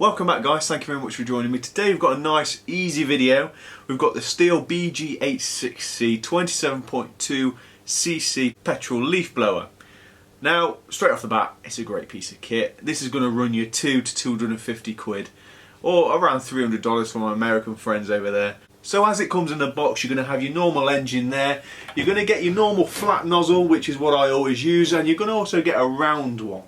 Welcome back guys, thank you very much for joining me. Today we've got a nice easy video. We've got the STIHL BG86C 27.2cc petrol leaf blower. Now straight off the bat, it's a great piece of kit. This is going to run you 2 to 250 quid or around $300 for my American friends over there. So as it comes in the box, you're going to have your normal engine there. You're going to get your normal flat nozzle, which is what I always use, and you're going to also get a round one.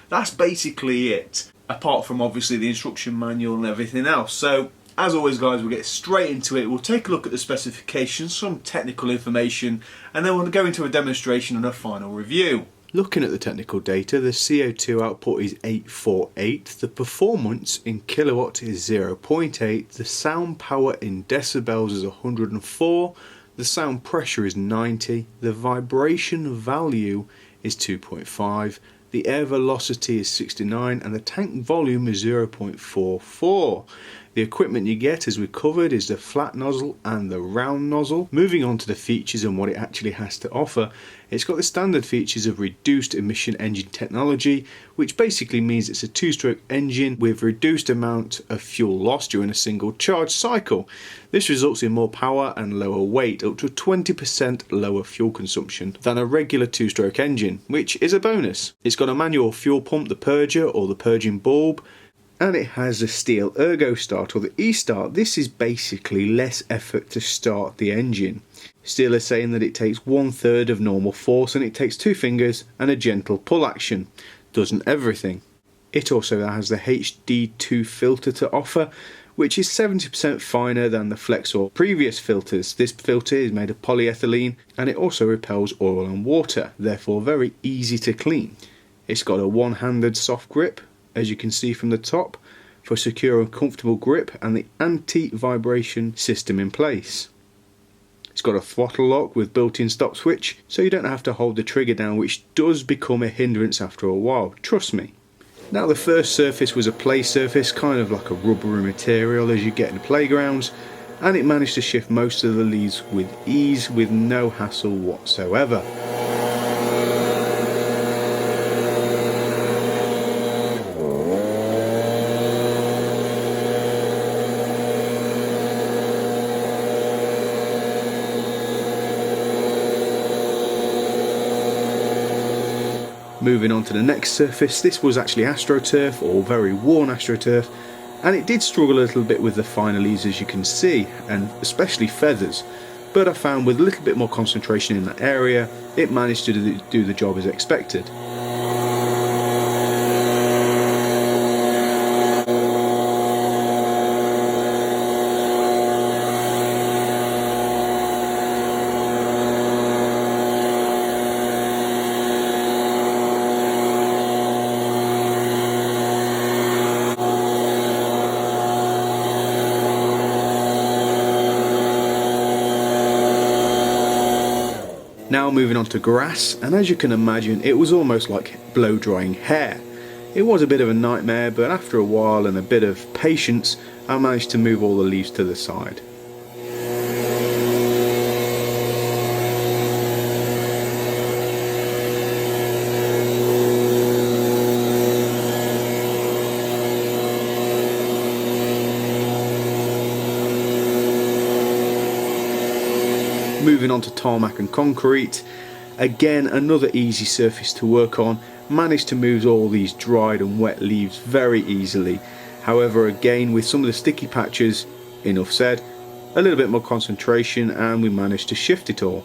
That's basically it, apart from obviously the instruction manual and everything else. So as always guys, we'll get straight into it. We'll take a look at the specifications, some technical information, and then we'll go into a demonstration and a final review. Looking at the technical data, the CO2 output is 848, the performance in kilowatt is 0.8, the sound power in decibels is 104, the sound pressure is 90, the vibration value is 2.5, the air velocity is 69 and the tank volume is 0.44. The equipment you get, as we covered, is the flat nozzle and the round nozzle. Moving on to the features and what it actually has to offer, it's got the standard features of reduced emission engine technology, which basically means it's a two-stroke engine with reduced amount of fuel loss during a single charge cycle. This results in more power and lower weight, up to 20% lower fuel consumption than a regular two-stroke engine, which is a bonus. It's got a manual fuel pump, the purger or the purging bulb, and it has a STIHL Ergo Start or the E-Start. This is basically less effort to start the engine. STIHL is saying that it takes 1/3 of normal force and it takes 2 fingers and a gentle pull action. Doesn't everything. It also has the HD2 filter to offer, which is 70% finer than the Flex or previous filters. This filter is made of polyethylene and it also repels oil and water, therefore very easy to clean. It's got a one-handed soft grip, as you can see from the top, for secure and comfortable grip, and the anti-vibration system in place. It's got a throttle lock with built-in stop switch, so you don't have to hold the trigger down, which does become a hindrance after a while, trust me. Now the first surface was a play surface, kind of like a rubbery material as you get in playgrounds, and it managed to shift most of the leaves with ease with no hassle whatsoever. Moving on to the next surface, this was actually AstroTurf or very worn AstroTurf, and it did struggle a little bit with the finer leaves, as you can see, and especially feathers, but I found with a little bit more concentration in that area it managed to do the job as expected. Now moving on to grass, and as you can imagine it was almost like blow drying hair. It was a bit of a nightmare, but after a while and a bit of patience I managed to move all the leaves to the side. Moving on to tarmac and concrete, again another easy surface to work on. Managed to move all these dried and wet leaves very easily. However, again with some of the sticky patches, enough said, a little bit more concentration and we managed to shift it all.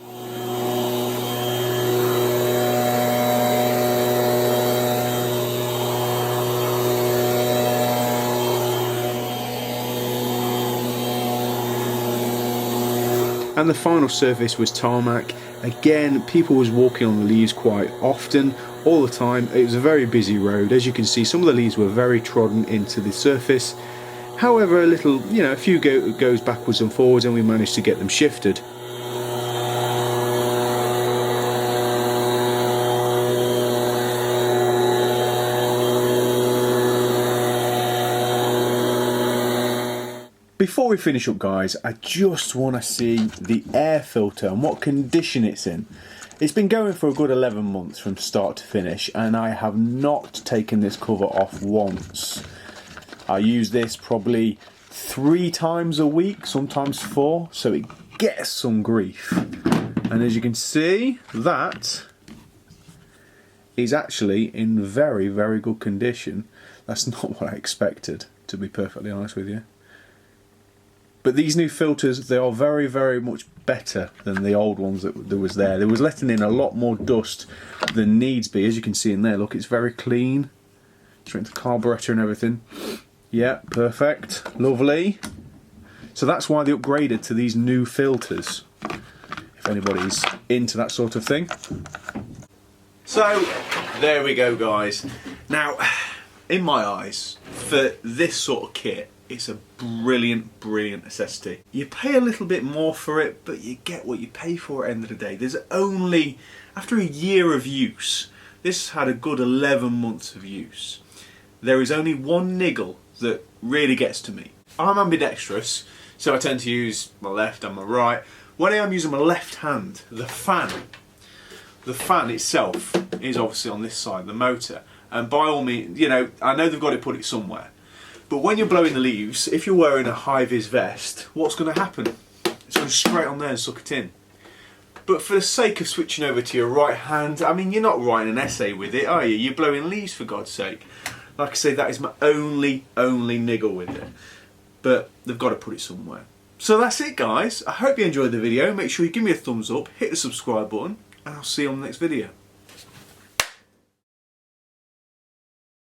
And the final surface was tarmac. Again, people was walking on the leaves quite often, all the time. It was a very busy road. As you can see, some of the leaves were very trodden into the surface. However, a few goes backwards and forwards and we managed to get them shifted. Before we finish up guys, I just want to see the air filter and what condition it's in. It's been going for a good 11 months from start to finish and I have not taken this cover off once. I use this probably 3 times a week, sometimes 4, so it gets some grief. And as you can see, that is actually in very, very good condition. That's not what I expected, to be perfectly honest with you. But these new filters, they are very, very much better than the old ones that was there. They was letting in a lot more dust than needs be. As you can see in there, look, it's very clean. Straight into the carburetor and everything. Yeah, perfect. Lovely. So that's why they upgraded to these new filters, if anybody's into that sort of thing. So, there we go, guys. Now, in my eyes, for this sort of kit, it's a brilliant, brilliant necessity. You pay a little bit more for it, but you get what you pay for at the end of the day. There's only, after a year of use, this had a good 11 months of use. There is only one niggle that really gets to me. I'm ambidextrous, so I tend to use my left and my right. When I am using my left hand, the fan itself is obviously on this side of the motor. And by all means, you know, I know they've got to put it somewhere. But when you're blowing the leaves, if you're wearing a high-vis vest, what's going to happen? It's going to straight on there and suck it in. But for the sake of switching over to your right hand, I mean, you're not writing an essay with it, are you? You're blowing leaves, for God's sake. Like I say, that is my only niggle with it. But they've got to put it somewhere. So that's it, guys. I hope you enjoyed the video. Make sure you give me a thumbs up, hit the subscribe button, and I'll see you on the next video.